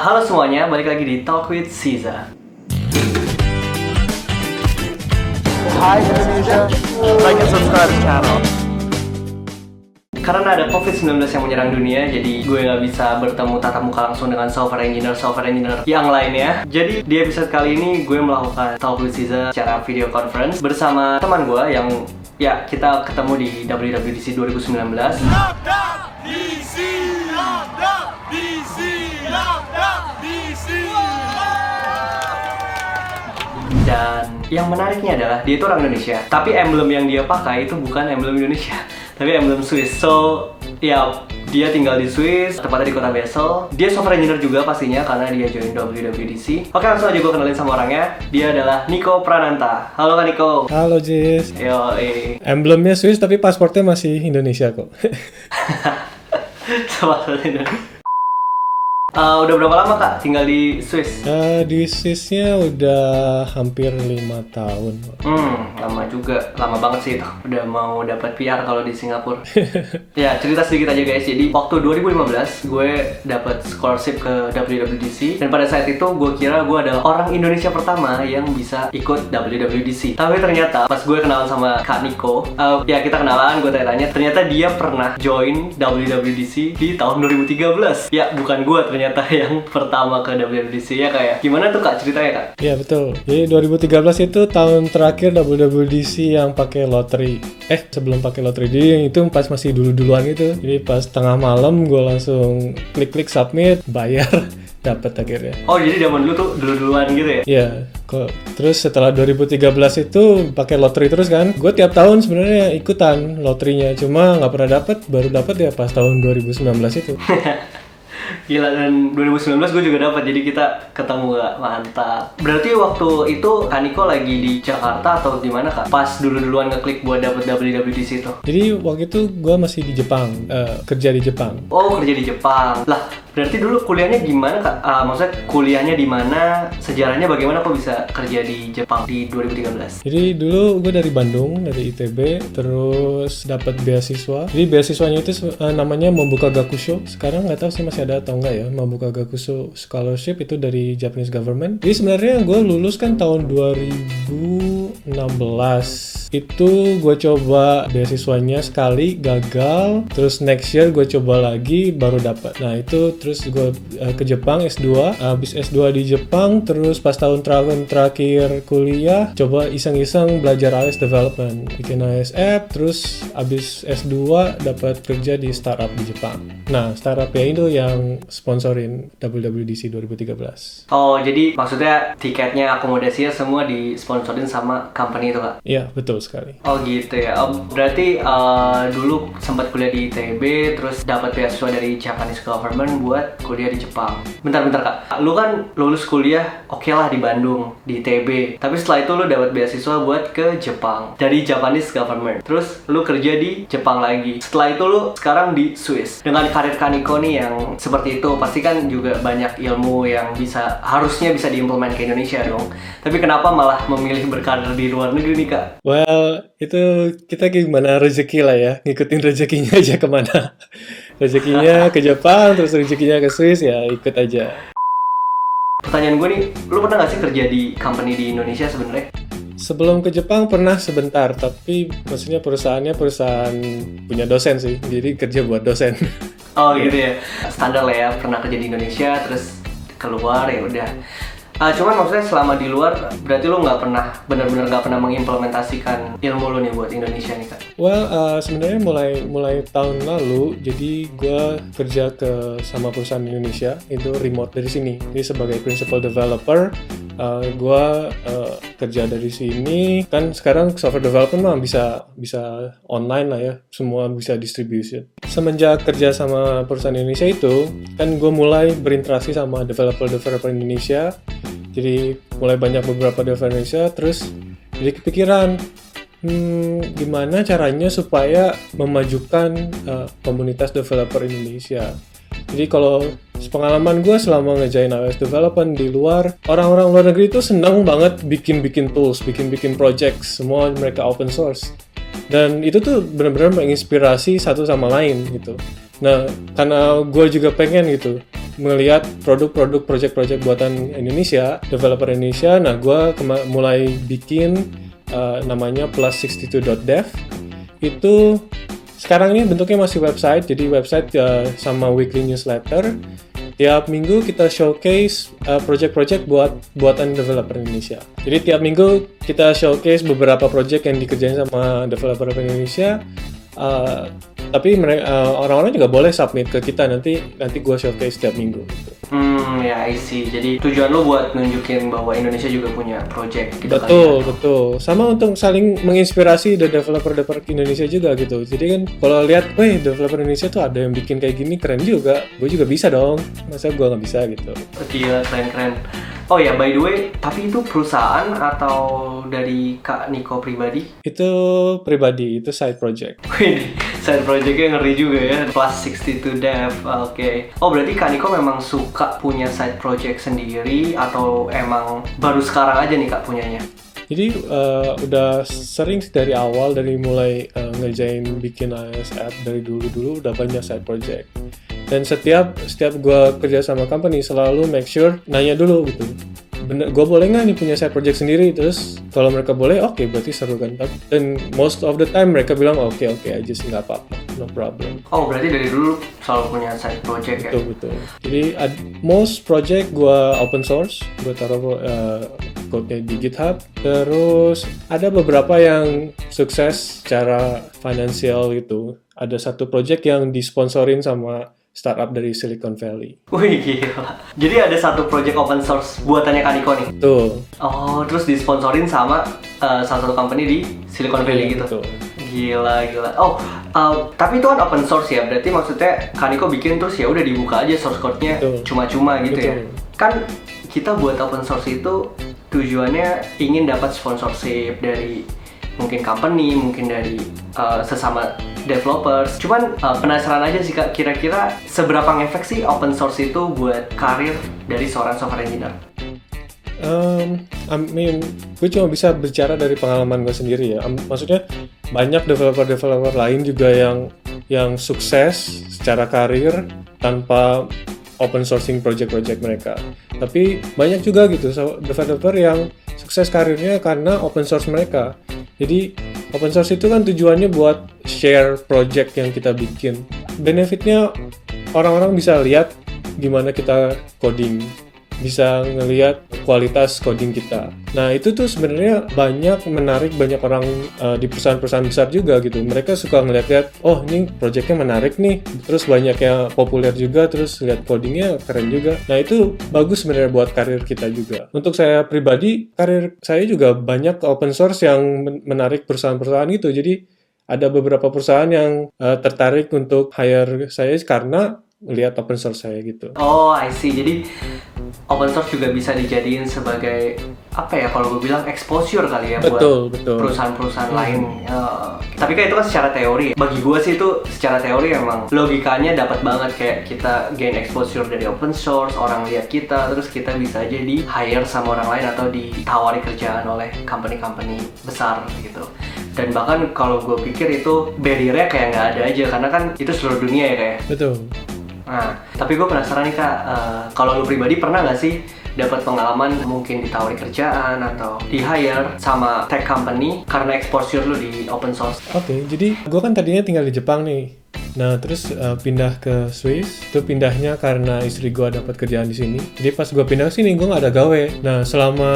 Halo semuanya, balik lagi di Talk with Caesar. Hi Indonesia, like and subscribe channel. Karena ada COVID-19 yang menyerang dunia, jadi gue nggak bisa bertemu tatap muka langsung dengan software engineer yang lainnya. Jadi di episode kali ini gue melakukan Talk with Caesar secara video conference bersama teman gue yang kita ketemu di WWDC 2019. Dan yang menariknya adalah dia itu orang Indonesia, tapi emblem yang dia pakai itu bukan emblem Indonesia, tapi emblem Swiss. So, dia tinggal di Swiss, tepatnya di kota Basel. Dia software engineer juga pastinya karena dia join WWDC. Oke, langsung aja gue kenalin sama orangnya. Dia adalah Niko Prananta. Halo Kak Niko. Halo Jis. Yo, Emblemnya Swiss tapi pasportnya masih Indonesia kok. Udah berapa lama Kak tinggal di Swiss? Di Swissnya udah hampir 5 tahun. Lama juga, lama banget sih itu. Udah mau dapat PR kalau di Singapura. Ya, cerita sedikit aja guys. Jadi waktu 2015 gue dapat scholarship ke WWDC, dan pada saat itu gue kira gue adalah orang Indonesia pertama yang bisa ikut WWDC. Tapi ternyata pas gue kenalan sama Kak Niko, kita kenalan, gue tanya-tanya, ternyata dia pernah join WWDC di tahun 2013. Ya, bukan gue ternyata yang pertama ke WWDC ya kayak. Gimana tuh Kak ceritanya Kak? Iya betul. Jadi 2013 itu tahun terakhir WWDC yang pakai lotre. Sebelum pakai lotre. Jadi yang itu pas masih dulu-duluan gitu. Jadi pas tengah malam gue langsung klik submit, bayar, dapat akhirnya. Oh, jadi zaman dulu tuh dulu-duluan gitu ya? Iya. Terus setelah 2013 itu pakai lotre terus kan. Gue tiap tahun sebenarnya ikutan lotrinya, cuma nggak pernah dapat. Baru dapat ya pas tahun 2019 itu. Gila, dan 2019 gue juga dapat, jadi kita ketemu Kak, mantap. Berarti waktu itu Kak Niko lagi di Jakarta atau di mana Kak? Pas dulu-duluan ngeklik buat dapet WWDC itu. Jadi waktu itu gue masih di Jepang, kerja di Jepang. Oh, kerja di Jepang. Lah, berarti dulu kuliahnya gimana Kak? Maksudnya kuliahnya di mana? Sejarahnya bagaimana kok bisa kerja di Jepang di 2013? Jadi dulu gue dari Bandung, dari ITB, terus dapat beasiswa. Jadi beasiswanya itu namanya Mambuka Gakusho. Sekarang nggak tahu sih masih ada atau enggak ya, Mambuka Gakusho Scholarship itu dari Japanese government. Jadi sebenarnya gue lulus kan tahun 2016. Itu gue coba beasiswanya sekali, gagal. Terus next year gue coba lagi, baru dapat. Nah itu terus gue ke Jepang S2. Habis S2 di Jepang, terus pas tahun terakhir kuliah, coba iseng-iseng belajar iOS development, bikin iOS app. Terus habis S2 dapat kerja di startup di Jepang. Nah startupnya itu yang sponsorin WWDC 2013. Oh, jadi maksudnya tiketnya, akomodasinya semua disponsorin sama company itu Kak? Iya, betul sekali. Oh gitu ya. Berarti dulu sempat kuliah di ITB, terus dapat beasiswa dari Japanese government buat kuliah di Jepang. Bentar Kak, lu kan lulus kuliah oke lah di Bandung, di ITB. Tapi setelah itu lu dapat beasiswa buat ke Jepang dari Japanese government. Terus lu kerja di Jepang lagi. Setelah itu lu sekarang di Swiss. Dengan karir Kak Niko nih yang seperti itu, pasti kan juga banyak ilmu yang harusnya bisa diimplement ke Indonesia dong. Tapi kenapa malah memilih berkarir di luar negeri nih Kak? Well, itu kita gimana rezeki lah ya, ngikutin rezekinya aja kemana. Rezekinya ke Jepang, terus rezekinya ke Swiss, ya ikut aja. Pertanyaan gue nih, lu pernah gak sih kerja di company di Indonesia sebenarnya? Sebelum ke Jepang pernah sebentar, tapi maksudnya perusahaan punya dosen sih, jadi kerja buat dosen. Oh gitu ya, standar lah ya, pernah kerja di Indonesia, terus keluar ya udah. Cuman maksudnya selama di luar, berarti lu benar-benar nggak pernah mengimplementasikan ilmu lu nih buat Indonesia nih Kak? Well, sebenarnya mulai tahun lalu, jadi gue kerja sama perusahaan Indonesia, itu remote dari sini. Jadi sebagai principal developer, gue kerja dari sini. Kan sekarang software development mah bisa online lah ya, semua bisa distribution. Semenjak kerja sama perusahaan Indonesia itu, kan gue mulai berinteraksi sama developer Indonesia. Jadi mulai banyak beberapa developer Indonesia, terus jadi kepikiran gimana caranya supaya memajukan komunitas developer Indonesia. Jadi kalau pengalaman gue selama ngejain iOS development di luar, orang-orang luar negeri itu senang banget bikin tools, bikin projects, semua mereka open source. Dan itu tuh benar-benar menginspirasi satu sama lain gitu. Nah, karena gue juga pengen gitu melihat produk-produk project-project buatan Indonesia, developer Indonesia. Nah, gue mulai bikin namanya plus62.dev. Itu sekarang ini bentuknya masih website, jadi website sama weekly newsletter. Tiap minggu kita showcase project-project buatan developer Indonesia. Jadi tiap minggu kita showcase beberapa project yang dikerjain sama developer Indonesia. Tapi orang-orang juga boleh submit ke kita, nanti gue showcase tiap minggu. Gitu. Ya I see. Jadi tujuan lo buat nunjukin bahwa Indonesia juga punya project gitu. Betul. Sama untuk saling menginspirasi dari developer Indonesia juga gitu. Jadi kan kalau lihat, developer Indonesia tuh ada yang bikin kayak gini, keren juga. Gue juga bisa dong. Masa gue nggak bisa gitu. Gila, keren. Oh ya, by the way, tapi itu perusahaan atau dari Kak Niko pribadi? Itu pribadi, itu side project. Wih, side projectnya ngeri juga ya, plus62dev, oke. Oh, berarti Kak Niko memang suka punya side project sendiri atau emang baru sekarang aja nih Kak punyanya? Jadi udah sering dari awal, dari mulai ngerjain bikin iOS app dari dulu udah banyak side project. Dan setiap gue kerja sama company selalu make sure nanya dulu gitu. Bener, gue boleh nggak nih punya side project sendiri? Terus kalau mereka boleh, oke, berarti seru kan. Dan most of the time mereka bilang oke aja sih, nggak apa-apa, no problem. Oh, berarti dari dulu selalu punya side project ya? Betul. Jadi most project gue open source, gue taruh code-nya di GitHub. Terus ada beberapa yang sukses secara finansial gitu. Ada satu project yang disponsorin sama startup dari Silicon Valley. Wih, gila. Jadi ada satu project open source buatannya Kak Niko nih? Betul. Oh, terus disponsorin sama salah satu company di Silicon Valley gitu? Betul. Gila. Oh, tapi itu kan open source ya? Berarti maksudnya Kak Niko bikin terus ya udah dibuka aja source code-nya cuma-cuma gitu. Betul. Ya? Kan kita buat open source itu tujuannya ingin dapat sponsorship dari mungkin company, mungkin dari sesama developers. Cuman penasaran aja sih Kak, kira-kira seberapa ngefek sih open source itu buat karir dari seorang software engineer? Gue cuma bisa bicara dari pengalaman gue sendiri ya. Maksudnya banyak developer lain juga yang sukses secara karir tanpa open sourcing project mereka. Tapi banyak juga gitu developer yang sukses karirnya karena open source mereka. Jadi open source itu kan tujuannya buat share project yang kita bikin. Benefitnya orang-orang bisa lihat gimana kita coding, bisa ngelihat kualitas coding kita. Nah itu tuh sebenarnya menarik banyak orang di perusahaan-perusahaan besar juga gitu. Mereka suka ngeliat-liat, oh ini projectnya menarik nih, terus banyak yang populer juga, terus lihat codingnya keren juga. Nah itu bagus sebenarnya buat karir kita juga. Untuk saya pribadi, karir saya juga banyak open source yang menarik perusahaan-perusahaan gitu. Jadi ada beberapa perusahaan yang tertarik untuk hire saya karena lihat open source saya gitu. Oh, I see. Jadi open source juga bisa dijadiin sebagai apa ya, kalau gue bilang exposure kali ya. Betul. Perusahaan-perusahaan lain. Tapi kan itu kan secara teori. Bagi gue sih itu secara teori emang logikanya dapat banget, kayak kita gain exposure dari open source, orang lihat kita, terus kita bisa aja di hire sama orang lain atau ditawari kerjaan oleh company-company besar gitu. Dan bahkan kalau gue pikir itu barrier-nya kayak nggak ada aja, karena kan itu seluruh dunia ya kayak. Betul. Nah, tapi gue penasaran nih Kak, kalau lu pribadi pernah nggak sih dapat pengalaman mungkin ditawari kerjaan atau di hire sama tech company karena exposure lu di open source? Oke, jadi gue kan tadinya tinggal di Jepang nih. Nah, terus pindah ke Swiss. Itu pindahnya karena istri gue dapat kerjaan di sini. Jadi pas gue pindah ke sini, gue nggak ada gawe. Nah, selama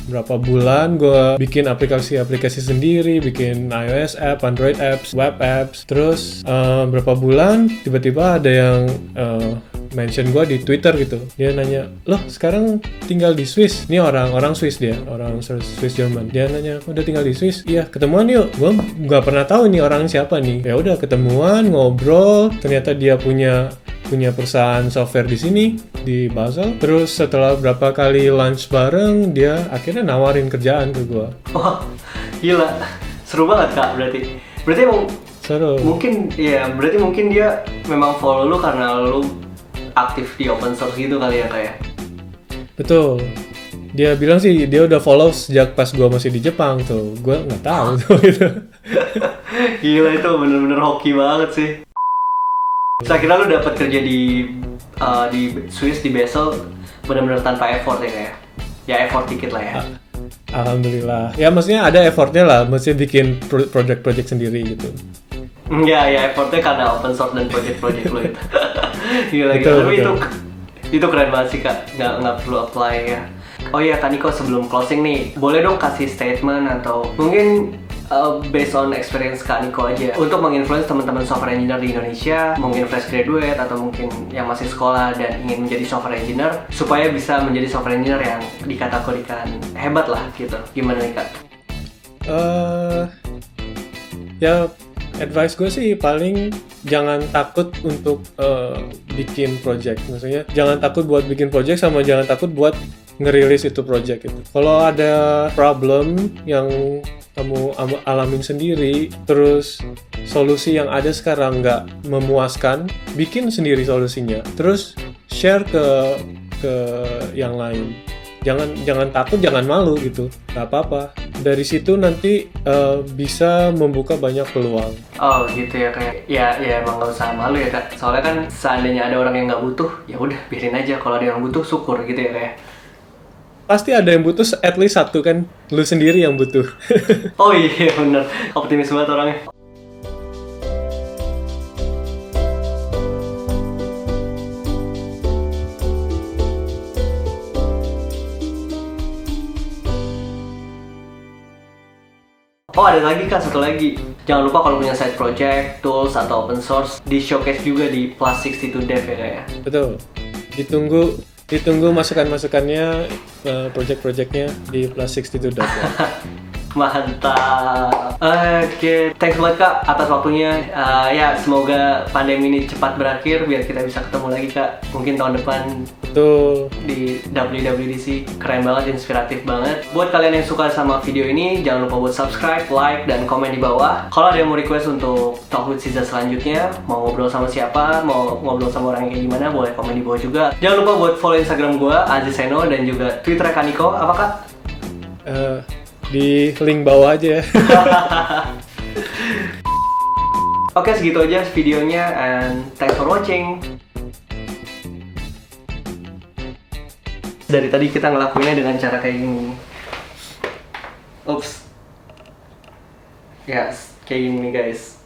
berapa bulan gue bikin aplikasi sendiri, bikin iOS app, Android apps, web apps. Terus berapa bulan tiba-tiba ada yang mention gue di Twitter gitu. Dia nanya, loh sekarang tinggal di Swiss? Ini orang Swiss dia, orang Swiss Jerman. Dia nanya, udah tinggal di Swiss? Iya, ketemuan yuk. Gue nggak pernah tahu ini orang siapa nih. Ya udah ketemuan, ngobrol. Ternyata dia punya perusahaan software di sini di Basel. Terus setelah berapa kali lunch bareng, dia akhirnya nawarin kerjaan ke gue. Wah, gila, seru banget Kak. Berarti emang seru. Berarti mungkin dia memang follow lu karena lu aktif di open source gitu kali ya Kak ya? Betul. Dia bilang sih dia udah follow sejak pas gue masih di Jepang tuh. Gue nggak tahu tuh gitu. Gila, itu bener-bener hoki banget sih. Saya kira lu dapat kerja di Swiss di Basel benar-benar tanpa effort ya kayak. Ya effort dikit lah ya. Alhamdulillah. Ya maksudnya ada effortnya lah, maksudnya bikin project-project sendiri gitu. Ya effortnya karena open source dan project-project lo itu. Gila, Betul, tapi betul. itu keren banget sih Kak, nggak perlu apply ya. Oh iya Kak Niko, sebelum closing nih, boleh dong kasih statement atau mungkin based on experience Kak Niko aja untuk menginfluence teman-teman software engineer di Indonesia, mungkin fresh graduate atau mungkin yang masih sekolah dan ingin menjadi software engineer supaya bisa menjadi software engineer yang dikategorikan hebat lah gitu. Gimana nih Kak? Ya advice gue sih paling jangan takut untuk bikin project. Maksudnya jangan takut buat bikin project sama jangan takut buat ngerilis itu project itu. Kalau ada problem yang kamu alamin sendiri, terus solusi yang ada sekarang nggak memuaskan, bikin sendiri solusinya. Terus share ke yang lain. Jangan takut, jangan malu gitu. Nggak apa-apa. Dari situ nanti bisa membuka banyak peluang. Oh gitu ya kayak ya emang nggak usah malu ya Kak. Soalnya kan seandainya ada orang yang nggak butuh, ya udah biarin aja. Kalau ada yang butuh syukur gitu ya kayak. Pasti ada yang butuh, at least satu kan, lu sendiri yang butuh. Oh iya bener, optimis banget orangnya. Oh ada lagi Kak, satu lagi. Jangan lupa kalau punya side project, tools, atau open source, di showcase juga di Plus 62 Dev ya Kak ya. Betul. Ditunggu masukan-masukannya, project-projectnya di Plus 62. Mantap. Oke, thanks banget Kak atas waktunya. Ya semoga pandemi ini cepat berakhir biar kita bisa ketemu lagi Kak. Mungkin tahun depan Betul. di WWDC. Keren banget, inspiratif banget. Buat kalian yang suka sama video ini, jangan lupa buat subscribe, like, dan komen di bawah. Kalau ada yang mau request untuk Talk with Siza selanjutnya, mau ngobrol sama siapa, mau ngobrol sama orang yang kayak gimana, boleh komen di bawah juga. Jangan lupa buat follow Instagram gue, Azizeno, dan juga Twitter Kak Niko. Apa Kak? Di link bawah aja ya. Oke, segitu aja videonya, and thanks for watching. Dari tadi kita ngelakuinnya dengan cara kayak gini. Ups. Ya, kayak gini guys.